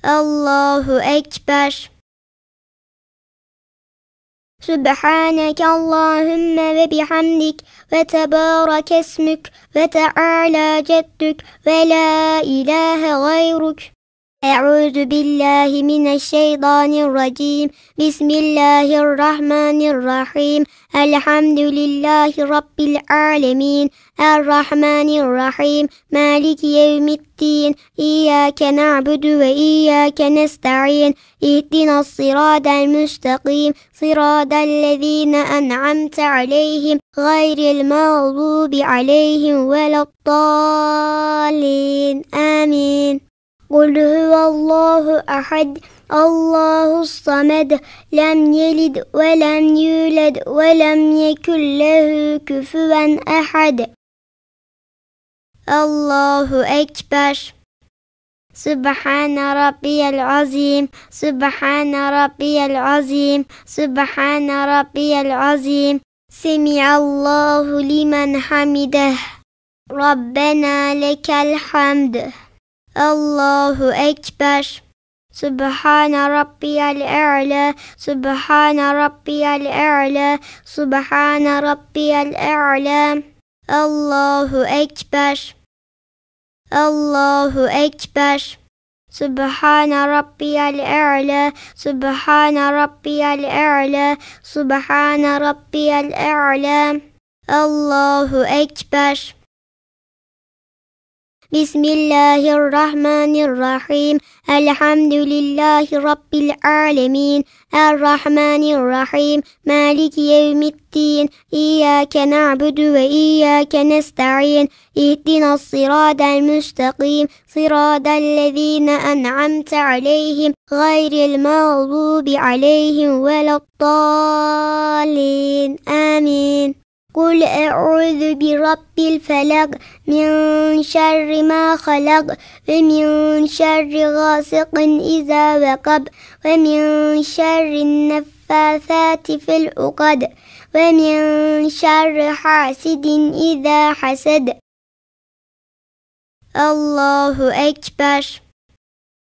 Allahu Ekber. Sübhaneke Allahümme ve bihamdik ve tebarek esmük ve teala ceddük ve la ilahe gayruk. Eûzü billahi mineşşeytanirracim. Bismillahirrahmanirrahim. Elhamdülillahi Rabbil alemin. Errahmanirrahim. Maliki yevmiddin. İyyâke na'budu ve iyyâke nesta'in. İhdinas sıradel müstakim. Sıradellezîne en'amte aleyhim. Gayril mağdubi aleyhim veleddallin. Amin. Kul huvallahu ahad, Allahus samed, lem yelid ve lem yulad ve lem yekun lehu kufuven ahad. Allahu Ekber. Sübhane rabbiyel azim, Sübhane rabbiyel azim, Sübhane rabbiyel azim. Semi'allahu limen hamideh. Rabbena lekel hamd. Allahu Ekber. Sübhane rabbiyel a'la, Sübhane rabbiyel a'la, Sübhane rabbiyel a'la. Allahu Ekber. Allahu Ekber. Sübhane rabbiyel a'la, Sübhane rabbiyel a'la, Sübhane rabbiyel a'la. Allahu Ekber. Bismillahirrahmanirrahim. Elhamdülillahi Rabbil alemin. Errahmanirrahim. Maliki yevmiddin. İyyâke na'budu ve iyyâke nesta'in. İhdinas sıradel müstakim. Sıradellezîne en'amte aleyhim. Gayril mağdubi aleyhim veleddallin. Amin. Kul e'udhu bi rabbil felak min şerri ma halak ve min şerri gasiqin iza vekab ve min şerri neffâthâti fil ukad ve min şerri hasidin iza hased. Allahu Ekber.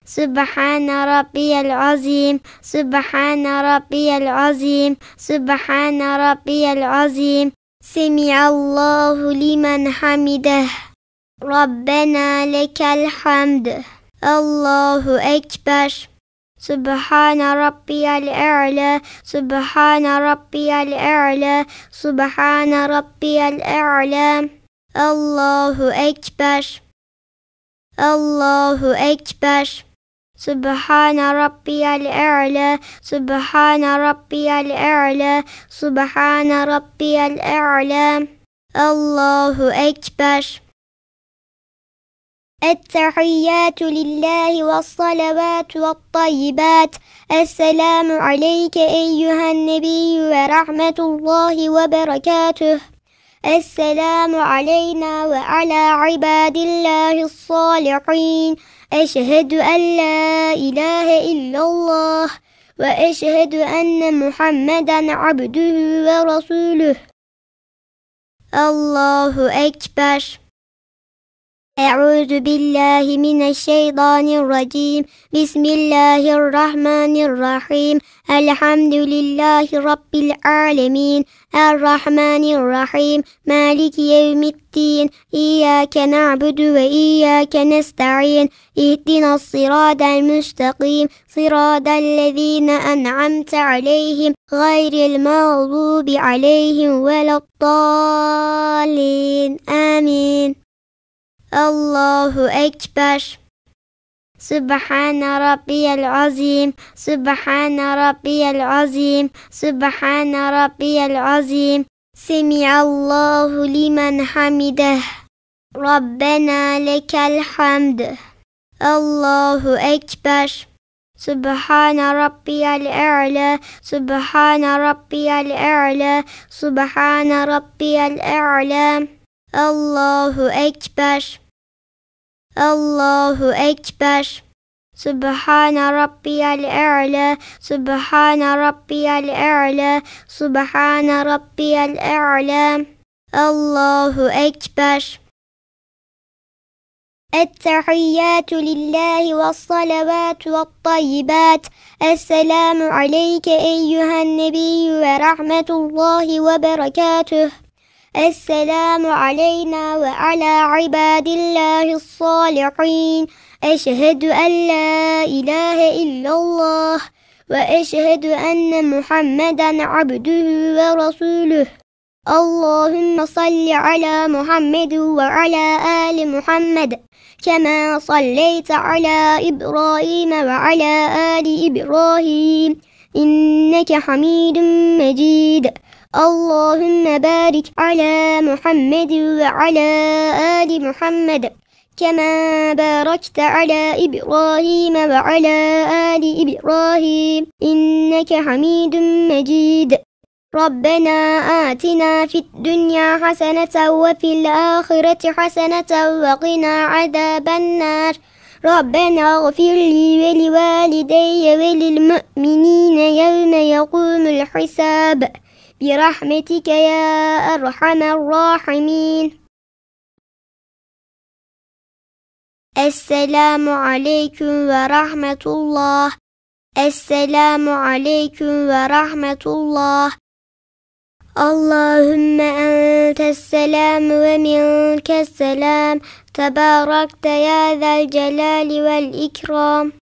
Sübhane rabbiyel azim, Sübhane rabbiyel azim, Sübhane rabbiyel azim. Semi'allahu limen hamideh. Rabbena lekel hamd. Allahu Ekber. Sübhane rabbiyel a'la, Sübhane rabbiyel a'la, Sübhane rabbiyel a'la. Allahu Ekber. Allahu Ekber. Sübhane rabbiyel a'la, Sübhane rabbiyel a'la, Sübhane rabbiyel a'la. Allahu Ekber. Ettehiyyatü lillahi ve's-salavatü ve't-tayyibat. Esselamu aleyke eyyühen nebiyyü ve rahmetullahi ve berekatüh. Esselamu aleyna ve ala ibadillahi's-salihin. Eşhedü en la ilahe illallah ve eşhedü enne Muhammeden abdühü ve rasulüh. Allahu Ekber. Eûzü billahi mineşşeytanirracim. Bismillahirrahmanirrahim. Elhamdülillahi Rabbil alemin. Errahmanirrahim. Maliki yevmiddin. İyyâke na'budu ve iyyâke nesta'in. İhdinas sıradel müstakim. Sıradellezîne en'amte aleyhim. Gayril mağdubi aleyhim veleddallin. Amin. Allahu Ekber. Sübhane rabbiyel azim, Sübhane rabbiyel azim, Sübhane rabbiyel azim. Semi'allahu limen hamideh. Rabbena lekel hamd. Allahu Ekber. Sübhane rabbiyel a'la, Sübhane rabbiyel a'la, Sübhane rabbiyel a'la. Allahu Ekber. Allahu Ekber. Sübhane rabbiyel a'la, Sübhane rabbiyel a'la, Sübhane rabbiyel a'la. Allahu Ekber. التحيات لله والصلوات والطيبات. السلام عليك أيها النبي ورحمة الله وبركاته. السلام علينا وعلى عباد الله الصالحين. أشهد أن لا إله إلا الله وأشهد أن محمدا عبده ورسوله. اللهم صل على محمد وعلى آل محمد كما صليت على إبراهيم وعلى آل إبراهيم إنك حميد مجيد. اللهم بارك على محمد وعلى آل محمد كما باركت على إبراهيم وعلى آل إبراهيم إنك حميد مجيد. ربنا آتنا في الدنيا حسنة وفي الآخرة حسنة وقنا عذاب النار. ربنا اغفر لي ولوالدي وللمؤمنين يوم يقوم الحساب برحمتك يا أرحم الراحمين. السلام عليكم ورحمة الله. السلام عليكم ورحمة الله. اللهم أنت السلام ومنك السلام تباركت يا ذا الجلال والإكرام.